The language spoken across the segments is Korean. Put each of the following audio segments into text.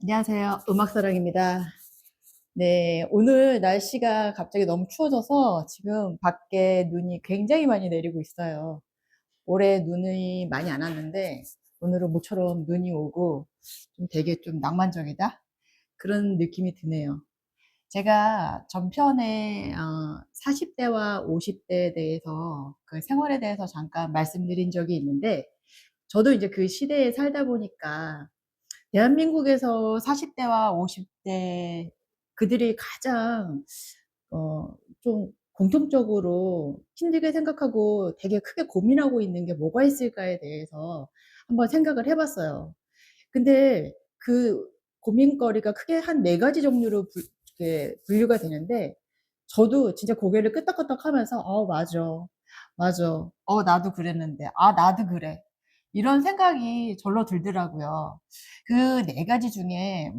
안녕하세요. 음악사랑입니다. 네, 오늘 날씨가 갑자기 너무 추워져서 지금 밖에 눈이 굉장히 많이 내리고 있어요. 올해 눈이 많이 안 왔는데 오늘은 모처럼 눈이 오고 좀 되게 좀 낭만적이다? 그런 느낌이 드네요. 제가 전편에 40대와 50대에 대해서 그 생활에 대해서 잠깐 말씀드린 적이 있는데 저도 이제 그 시대에 살다 보니까 대한민국에서 40대와 50대 그들이 가장 좀 공통적으로 힘들게 생각하고 되게 크게 고민하고 있는 게 뭐가 있을까에 대해서 한번 생각을 해 봤어요. 근데 그 고민거리가 크게 한 4 가지 종류로 이렇게 분류가 되는데 저도 진짜 고개를 끄덕끄덕하면서 '어 맞아. 맞아. 나도 그랬는데. 아 나도 그래.' 이런 생각이 절로 들더라고요. 그 4 가지 중에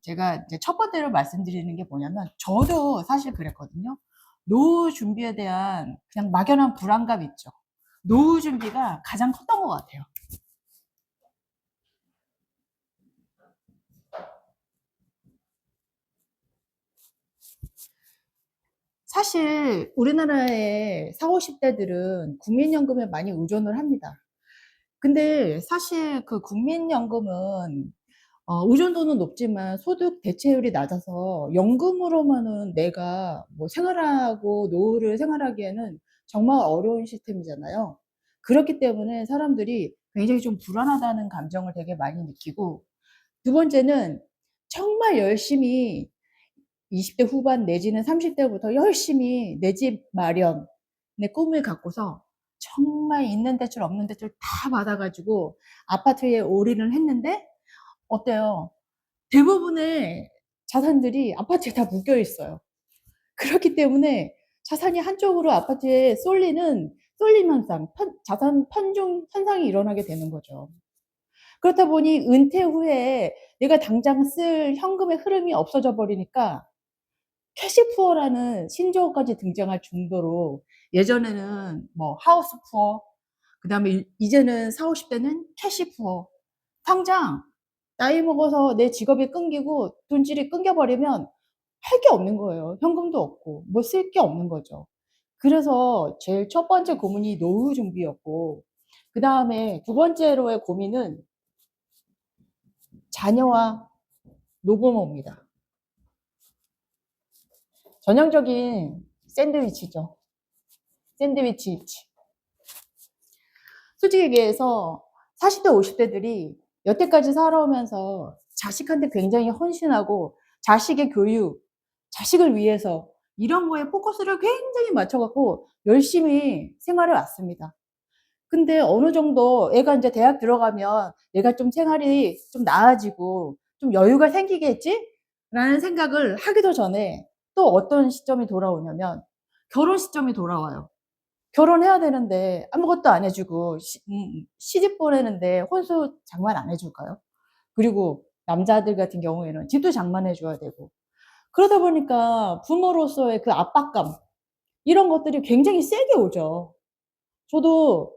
제가 이제 첫 번째로 말씀드리는 게 뭐냐면 저도 사실 그랬거든요. 노후 준비에 대한 그냥 막연한 불안감 있죠. 노후 준비가 가장 컸던 것 같아요. 사실 우리나라의 40-50 대들은 국민연금에 많이 의존을 합니다. 근데 사실 그 국민연금은 의존도는 높지만 소득 대체율이 낮아서 연금으로만은 내가 뭐 생활하고 노후를 생활하기에는 정말 어려운 시스템이잖아요. 그렇기 때문에 사람들이 굉장히 좀 불안하다는 감정을 되게 많이 느끼고, 두 번째는 정말 열심히 20대 후반 내지는 30대부터 열심히 내 집 마련의 꿈을 갖고서 정말 있는 대출 없는 대출 다 받아 가지고 아파트에 올인을 했는데 어때요? 대부분의 자산들이 아파트에 다 묶여 있어요. 그렇기 때문에 자산이 한쪽으로 아파트에 쏠림 현상, 자산 편중 현상이 일어나게 되는 거죠. 그렇다 보니 은퇴 후에 내가 당장 쓸 현금의 흐름이 없어져 버리니까 캐시푸어라는 신조어까지 등장할 정도로, 예전에는 뭐 하우스 푸어, 그다음에 이제는 40-50 대는 캐시푸어. 당장 나이 먹어서 내 직업이 끊기고 돈줄이 끊겨 버리면 할 게 없는 거예요. 현금도 없고 뭐 쓸 게 없는 거죠. 그래서 제일 첫 번째 고민이 노후 준비였고, 그다음에 두 번째로의 고민은 자녀와 노부모입니다. 전형적인 샌드위치죠. 샌드위치 위치. 솔직히 얘기해서 40대, 50대들이 여태까지 살아오면서 자식한테 굉장히 헌신하고 자식의 교육, 자식을 위해서 이런 거에 포커스를 굉장히 맞춰갖고 열심히 생활해 왔습니다. 근데 어느 정도 애가 이제 대학 들어가면 내가 좀 생활이 좀 나아지고 좀 여유가 생기겠지? 라는 생각을 하기도 전에 또 어떤 시점이 돌아오냐면 결혼 시점이 돌아와요. 결혼해야 되는데 아무것도 안 해주고 시집 보내는데 혼수 장만 안 해줄까요? 그리고 남자들 같은 경우에는 집도 장만해 줘야 되고, 그러다 보니까 부모로서의 그 압박감, 이런 것들이 굉장히 세게 오죠. 저도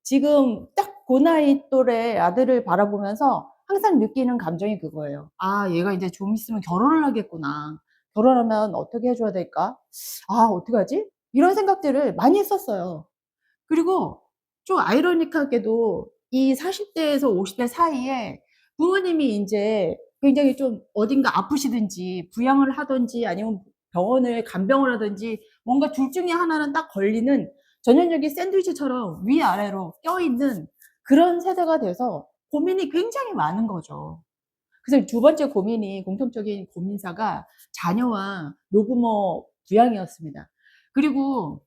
지금 딱 그 나이 또래 아들을 바라보면서 항상 느끼는 감정이 그거예요. '아 얘가 이제 좀 있으면 결혼을 하겠구나. 결혼하면 어떻게 해 줘야 될까? 아 어떡하지?' 이런 생각들을 많이 했었어요. 그리고 좀 아이러니하게도 이 40 대에서 50대 사이에 부모님이 인제 굉장히 좀 어딘가 아프시든지 부양을 하든지 아니면 병원을 간병을 하든지 뭔가 둘 중에 하나는 딱 걸리는 전형적인 샌드위치처럼 위아래로 껴있는 그런 세대가 돼서 고민이 굉장히 많은 거죠. 그래서 두 번째 고민이, 공통적인 고민사가 자녀와 노부모 부양이었습니다. 그리고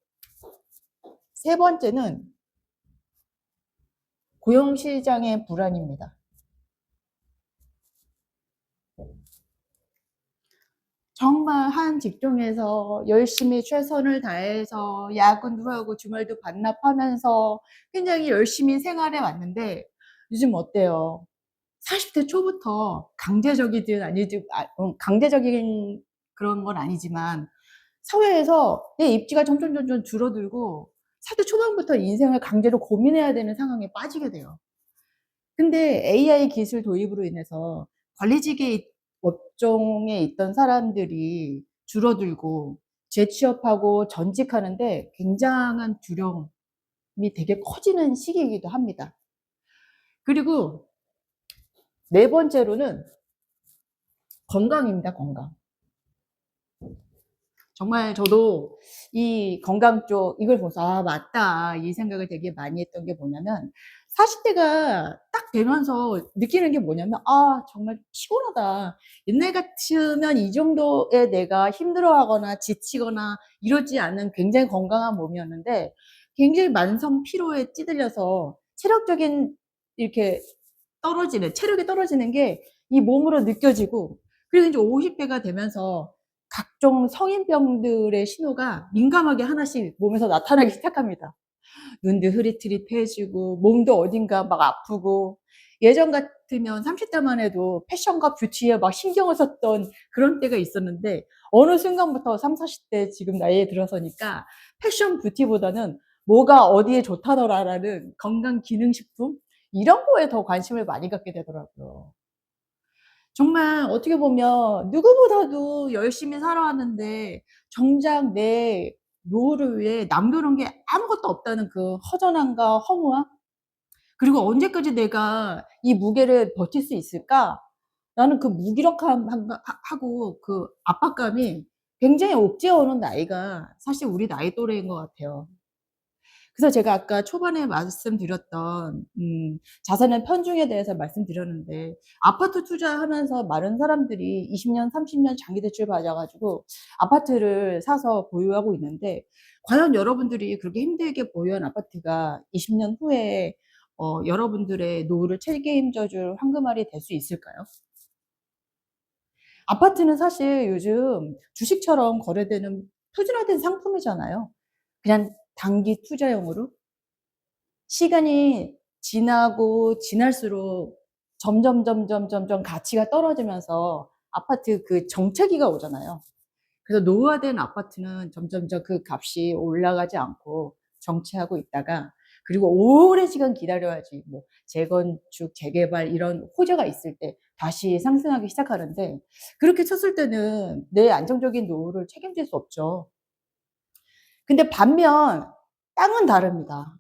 세 번째는 고용시장의 불안입니다. 정말 한 직종에서 열심히 최선을 다해서 야근도 하고 주말도 반납하면서 굉장히 열심히 생활해 왔는데 요즘 어때요? 40대 초부터 강제적이든 아니든 강제적인 그런 건 아니지만 사회에서 내 입지가 점점점점 줄어들고 40대 초반부터 인생을 강제로 고민해야 되는 상황에 빠지게 돼요. 근데 AI 기술 도입으로 인해서 관리직의 업종에 있던 사람들이 줄어들고 재취업하고 전직하는데 굉장한 두려움이 되게 커지는 시기이기도 합니다. 그리고 네 번째로는 건강입니다, 건강. 정말 저도 이 건강 쪽 이걸 보면서 아 맞다 이 생각을 되게 많이 했던 게 뭐냐면 40대가 딱 되면서 느끼는 게 뭐냐면 아 정말 피곤하다. 옛날 같으면 이 정도의 내가 힘들어하거나 지치거나 이러지 않은 굉장히 건강한 몸이었는데 굉장히 만성 피로에 찌들려서 체력적인 이렇게 떨어지는 체력이 떨어지는 게 이 몸으로 느껴지고 그리고 이제 50대가 되면서 각종 성인병들의 신호가 민감하게 하나씩 몸에서 나타나기 시작합니다. 눈도 흐릿흐릿해지고 몸도 어딘가 막 아프고 예전 같으면 30대만 해도 패션과 뷰티에 막 신경을 썼던 그런 때가 있었는데 어느 순간부터 3, 40대 지금 나이에 들어서니까 패션 뷰티보다는 뭐가 어디에 좋다더라라는 건강 기능식품 이런 거에 더 관심을 많이 갖게 되더라고요. 정말 어떻게 보면 누구보다도 열심히 살아왔는데 정작 내 노후를 위해 남겨놓은 게 아무것도 없다는 그 허전함과 허무함? 그리고 '언제까지 내가 이 무게를 버틸 수 있을까?' 라는 그 무기력함 하고 그 압박감이 굉장히 옥죄어오는 나이가 사실 우리 나이 또래인 것 같아요. 그래서 제가 아까 초반에 말씀드렸던 자산의 편중에 대해서 말씀드렸는데 아파트 투자하면서 많은 사람들이 20 년, 30년 장기 대출 받아 가지고 아파트를 사서 보유하고 있는데 과연 여러분들이 그렇게 힘들게 보유한 아파트가 20년 후에 여러분들의 노후를 책임져 줄 황금알이 될 수 있을까요? 아파트는 사실 요즘 주식처럼 거래되는 표준화된 상품이잖아요. 그냥 단기 투자용으로. 시간이 지나고 지날수록 점점 가치가 떨어지면서 아파트 그 정체기가 오잖아요. 그래서 노후화된 아파트는 점점점 그 값이 올라가지 않고 정체하고 있다가 그리고 오랜 시간 기다려야지 뭐 재건축, 재개발 이런 호재가 있을 때 다시 상승하기 시작하는데 그렇게 쳤을 때는 내 안정적인 노후를 책임질 수 없죠. 근데 반면 땅은 다릅니다.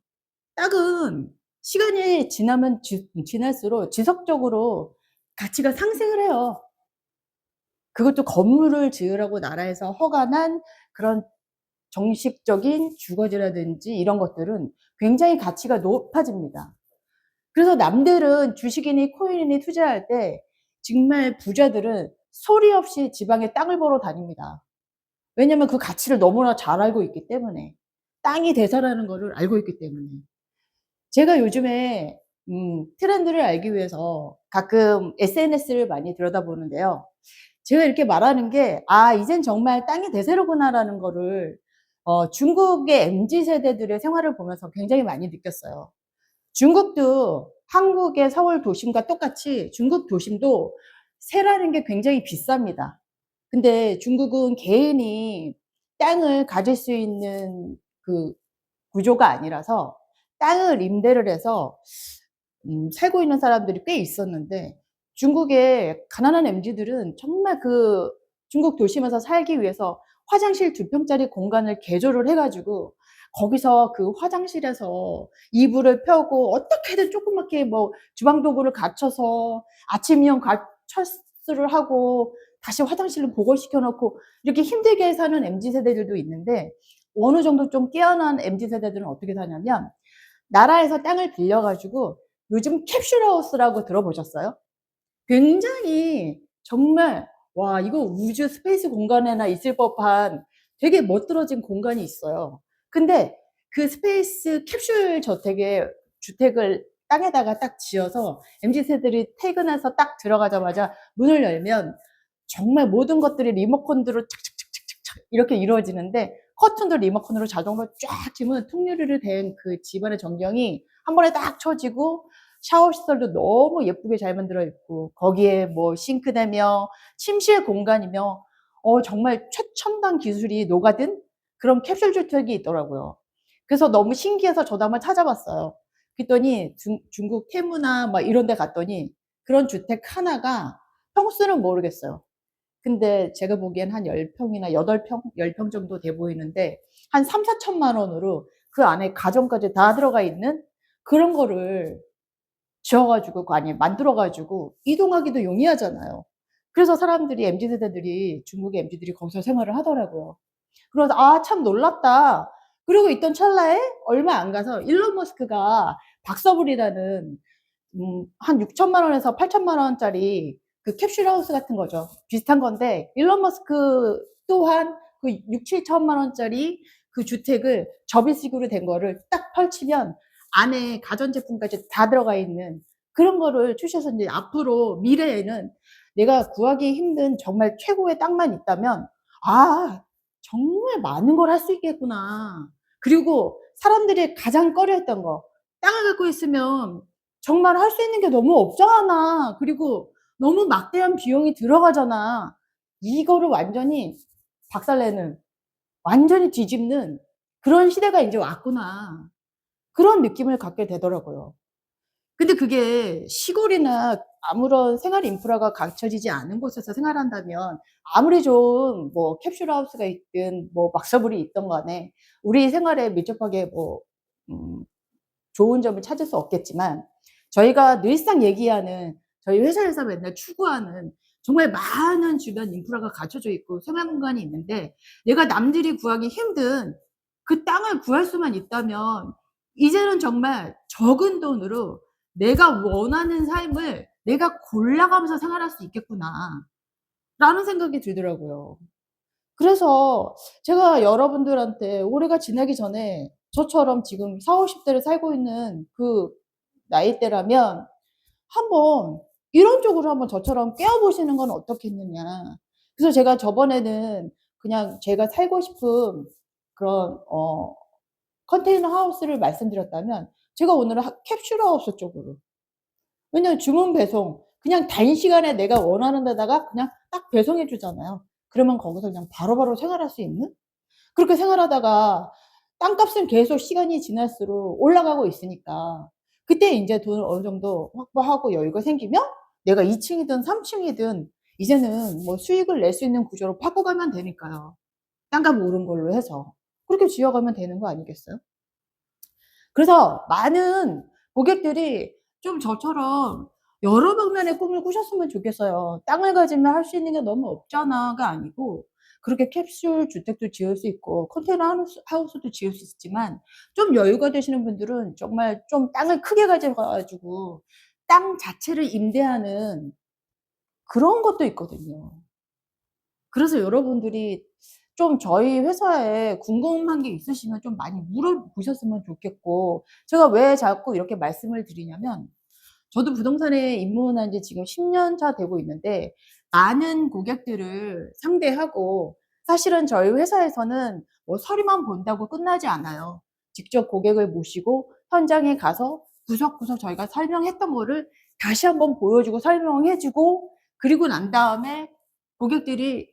땅은 시간이 지나면 지날수록 지속적으로 가치가 상승을 해요. 그것도 건물을 지으라고 나라에서 허가난 그런 정식적인 주거지라든지 이런 것들은 굉장히 가치가 높아집니다. 그래서 남들은 주식이니 코인이니 투자할 때 정말 부자들은 소리 없이 지방에 땅을 보러 다닙니다. 왜냐면 그 가치를 너무나 잘 알고 있기 때문에. 땅이 대세라는 거를 알고 있기 때문에. 제가 요즘에 트렌드를 알기 위해서 가끔 SNS를 많이 들여다보는데요. 제가 이렇게 말하는 게 '아 이젠 정말 땅이 대세로구나.'라는 거를 중국의 MZ 세대들의 생활을 보면서 굉장히 많이 느꼈어요. 중국도 한국의 서울 도심과 똑같이 중국 도심도 세라는 게 굉장히 비쌉니다. 근데 중국은 개인이 땅을 가질 수 있는 그 구조가 아니라서 땅을 임대를 해서 살고 있는 사람들이 꽤 있었는데 중국의 가난한 MZ들은 정말 그 중국 도심에서 살기 위해서 화장실 2평짜리 공간을 개조를 해 가지고 거기서 그 화장실에서 이불을 펴고 어떻게든 조그맣게 뭐 주방 도구를 갖춰서 아침이면 철수를 하고 다시 화장실을 복원시켜 놓고 이렇게 힘들게 사는 MZ 세대들도 있는데 어느 정도 좀 깨어난 MZ 세대들은 어떻게 사냐면 나라에서 땅을 빌려 가지고 요즘 캡슐하우스라고 들어보셨어요? 굉장히 정말 와 이거 우주 스페이스 공간에나 있을 법한 되게 멋들어진 공간이 있어요. 근데 그 스페이스 캡슐 저택에 주택을 땅에다가 딱 지어서 MZ 세대들이 퇴근해서 딱 들어가자마자 문을 열면 정말 모든 것들이 리모컨으로 착착착착착 이렇게 이루어지는데 커튼도 리모컨으로 자동으로 쫙 치면 통유리로 된 그 집안의 전경이 한 번에 딱 쳐지고 샤워 시설도 너무 예쁘게 잘 만들어 있고 거기에 뭐 싱크대며 침실 공간이며 정말 최첨단 기술이 녹아든 그런 캡슐 주택이 있더라고요. 그래서 너무 신기해서 저도 한번 찾아봤어요. 그랬더니 중국 테무나 막 이런 데 갔더니 그런 주택 하나가 평수는 모르겠어요. 근데 제가 보기엔 한 10평이나 8평, 10평 정도 돼 보이는데 한 3,4천만 원으로 그 안에 가전까지 다 들어가 있는 그런 거를 지어가지고, 아니, 만들어가지고 이동하기도 용이하잖아요. 그래서 사람들이, MZ세대들이, 중국의 MZ들이 거기서 생활을 하더라고요. 그래서 아, 참 놀랍다. 그러고 있던 찰나에 얼마 안 가서 일론 머스크가 박서블이라는 한 6천만 원에서 8천만 원짜리 그 캡슐 하우스 같은 거죠. 비슷한 건데 일론 머스크 또한 그 6, 7천만 원짜리 그 주택을 접이식으로 된 거를 딱 펼치면 안에 가전제품까지 다 들어가 있는 그런 거를 출시해서 이제 앞으로 미래에는 내가 구하기 힘든 정말 최고의 땅만 있다면 아, 정말 많은 걸 할 수 있겠구나. 그리고 사람들이 가장 꺼려했던 거, 땅을 갖고 있으면 정말 할 수 있는 게 너무 없잖아. 그리고 너무 막대한 비용이 들어가잖아. 이거를 완전히 박살내는, 완전히 뒤집는 그런 시대가 이제 왔구나. 그런 느낌을 갖게 되더라고요. 근데 그게 시골이나 아무런 생활 인프라가 갖춰지지 않은 곳에서 생활한다면 아무리 좋은 뭐 캡슐하우스가 있든 뭐 막서블이 있던 간에 우리 생활에 밀접하게 뭐 좋은 점을 찾을 수 없겠지만 저희가 늘상 얘기하는, 저희 회사에서 맨날 추구하는 정말 많은 주변 인프라가 갖춰져 있고 생활 공간이 있는데 내가 남들이 구하기 힘든 그 땅을 구할 수만 있다면 이제는 정말 적은 돈으로 내가 원하는 삶을 내가 골라가면서 생활할 수 있겠구나 라는 생각이 들더라고요. 그래서 제가 여러분들한테 올해가 지나기 전에 저처럼 지금 40, 50대를 살고 있는 그 나이대라면 한번 이런 쪽으로 한번 저처럼 깨어보시는 건 어떻겠느냐. 그래서 제가 저번에는 그냥 제가 살고 싶은 그런 컨테이너 하우스를 말씀드렸다면 제가 오늘은 캡슐 하우스 쪽으로, 왜냐면 주문 배송 그냥 단시간에 내가 원하는 데다가 그냥 딱 배송해 주잖아요. 그러면 거기서 그냥 바로바로 생활할 수 있는, 그렇게 생활하다가 땅값은 계속 시간이 지날수록 올라가고 있으니까 그때 인제 돈을 어느 정도 확보하고 여유가 생기면 내가 2 층이든 3 층이든 이제는 뭐 수익을 낼 수 있는 구조로 바꿔가면 되니까요. 땅값 오른 걸로 해서. 그렇게 지어가면 되는 거 아니겠어요? 그래서 많은 고객들이 좀 저처럼 여러 방면의 꿈을 꾸셨으면 좋겠어요. 땅을 가지면 할 수 있는 게 너무 없잖아가 아니고 그렇게 캡슐 주택도 지을 수 있고 컨테이너 하우스도 지을 수 있지만 좀 여유가 되시는 분들은 정말 좀 땅을 크게 가져 가지고 땅 자체를 임대하는 그런 것도 있거든요. 그래서 여러분들이 좀 저희 회사에 궁금한 게 있으시면 좀 많이 물어보셨으면 좋겠고, 제가 왜 자꾸 이렇게 말씀을 드리냐면 저도 부동산에 입문한 지 지금 10년 차 되고 있는데 많은 고객들을 상대하고, 사실은 저희 회사에서는 뭐 서류만 본다고 끝나지 않아요. 직접 고객을 모시고 현장에 가서 구석구석 저희가 설명했던 거를 다시 한번 보여주고 설명해 주고, 그리고 난 다음에 고객들이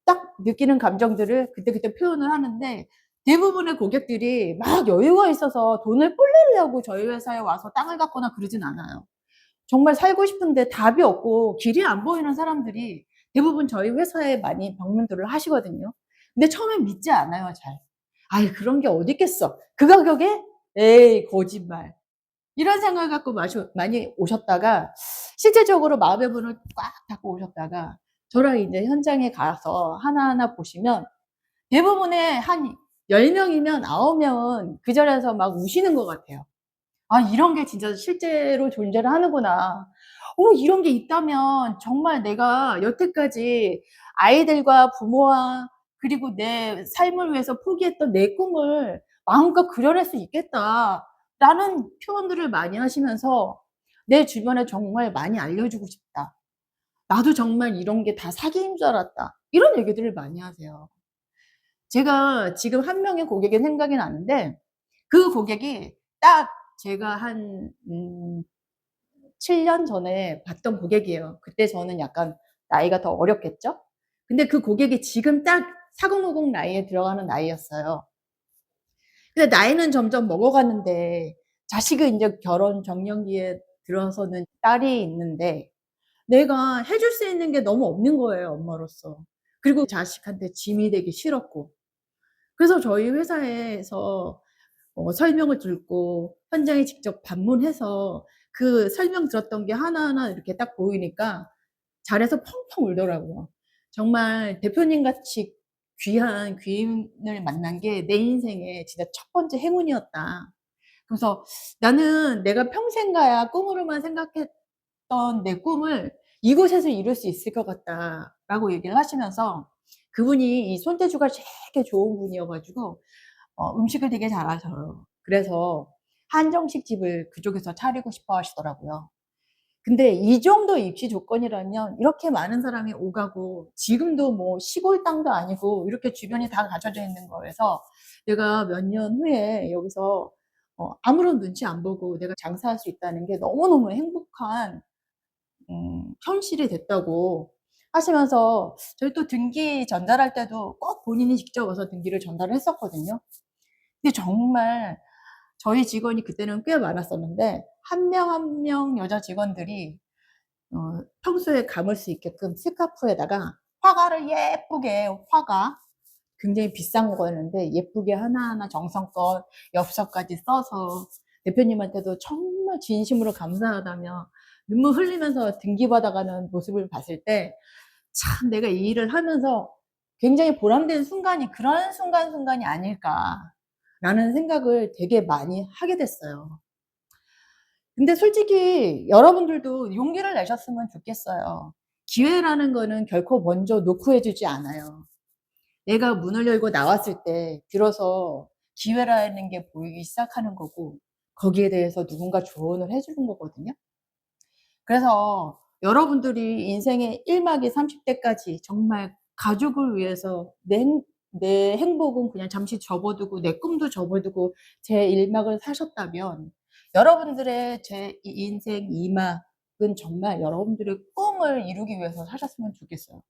딱 느끼는 감정들을 그때그때 표현을 하는데 대부분의 고객들이 막 여유가 있어서 돈을 불리려고 저희 회사에 와서 땅을 갖거나 그러진 않아요. 정말 살고 싶은데 답이 없고 길이 안 보이는 사람들이 대부분 저희 회사에 많이 방문들을 하시거든요. 근데 처음엔 믿지 않아요, 잘. '아이, 그런 게 어딨겠어. 그 가격에? 에이, 거짓말.' 이런 생각을 갖고 많이 오셨다가 실제적으로 마음의 문을 꽉 닫고 오셨다가 저랑 이제 현장에 가서 하나하나 보시면 대부분의 한 10명이면 9명은 그 자리에서 막 우시는 것 같아요. '아, 이런 게 진짜 실제로 존재를 하는구나. 이런 게 있다면 정말 내가 여태까지 아이들과 부모와 그리고 내 삶을 위해서 포기했던 내 꿈을 마음껏 그려낼 수 있겠다.'라는 표현들을 많이 하시면서 "내 주변에 정말 많이 알려주고 싶다. 나도 정말 이런 게 다 사기인 줄 알았다." 이런 얘기들을 많이 하세요. 제가 지금 한 명의 고객이 생각이 나는데 그 고객이 딱 제가 한 7년 전에 봤던 고객이에요. 그때 저는 약간 나이가 더 어렸겠죠? 근데 그 고객이 지금 딱 4050 나이에 들어가는 나이였어요. 근데 나이는 점점 먹어가는데 자식은 인제 결혼 정년기에 들어서는 딸이 있는데 내가 해줄 수 있는 게 너무 없는 거예요, 엄마로서. 그리고 자식한테 짐이 되기 싫었고. 그래서 저희 회사에서 설명을 듣고 현장에 직접 방문해서 그 설명 들었던 게 하나하나 이렇게 딱 보이니까 잘해서 펑펑 울더라고요. 정말 대표님 같이 귀한 귀인을 만난 게 내 인생의 진짜 첫 번째 행운이었다. 그래서 나는 내가 평생 가야 꿈으로만 생각했던 내 꿈을 이곳에서 이룰 수 있을 것 같다라고 얘기를 하시면서, 그분이 이 손재주가 되게 좋은 분이어가지고 음식을 되게 잘하셔요. 그래서 한정식 집을 그쪽에서 차리고 싶어 하시더라고요. 근데 이 정도 입시 조건이라면 이렇게 많은 사람이 오가고, 지금도 뭐 시골 땅도 아니고 이렇게 주변이 다 갖춰져 있는 거에서 내가 몇 년 후에 여기서 아무런 눈치 안 보고 내가 장사할 수 있다는 게 너무너무 행복한 현실이 됐다고 하시면서, 저희 또 등기 전달할 때도 꼭 본인이 직접 와서 등기를 전달을 했었거든요. 근데 정말 저희 직원이 그때는 꽤 많았었는데 한 명 한 명 여자 직원들이 평소에 감을 수 있게끔 스카프에다가 화가를 예쁘게, 화가 굉장히 비싼 거였는데 예쁘게 하나하나 정성껏 엽서까지 써서 대표님한테도 정말 진심으로 감사하다며 눈물 흘리면서 등기 받아가는 모습을 봤을 때, 참 내가 이 일을 하면서 굉장히 보람된 순간이 그런 순간순간이 아닐까라는 생각을 되게 많이 하게 됐어요. 근데 솔직히 여러분들도 용기를 내셨으면 좋겠어요. 기회라는 거는 결코 먼저 놓고 해주지 않아요. 내가 문을 열고 나왔을 때 비로소 기회라는 게 보이기 시작하는 거고, 거기에 대해서 누군가 조언을 해주는 거거든요. 그래서 여러분들이 인생의 1막이 30대까지 정말 가족을 위해서 내 행복은 그냥 잠시 접어두고 내 꿈도 접어두고 제 1막을 사셨다면, 여러분들의 제 인생 2막은 정말 여러분들의 꿈을 이루기 위해서 사셨으면 좋겠어요.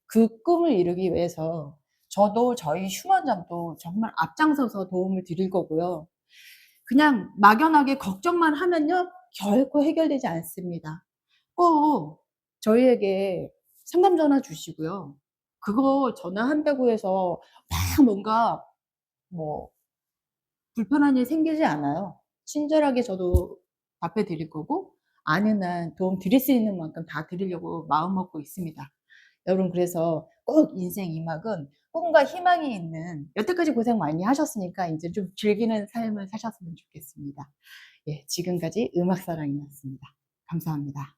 그 꿈을 이루기 위해서 저도 저희 휴먼점도 정말 앞장서서 도움을 드릴 거고요. 그냥 막연하게 걱정만 하면요, 결코 해결되지 않습니다. 꼭 저희에게 상담 전화 주시고요. 그거 전화한다고 해서 막 뭔가 뭐 불편한 일 생기지 않아요. 친절하게 저도 답해 드릴 거고, 아는 한 도움 드릴 수 있는 만큼 다 드리려고 마음 먹고 있습니다. 여러분, 그래서 꼭 인생 2막은 꿈과 희망이 있는, 여태까지 고생 많이 하셨으니까 이제 좀 즐기는 삶을 사셨으면 좋겠습니다. 예, 지금까지 음악사랑이었습니다. 감사합니다.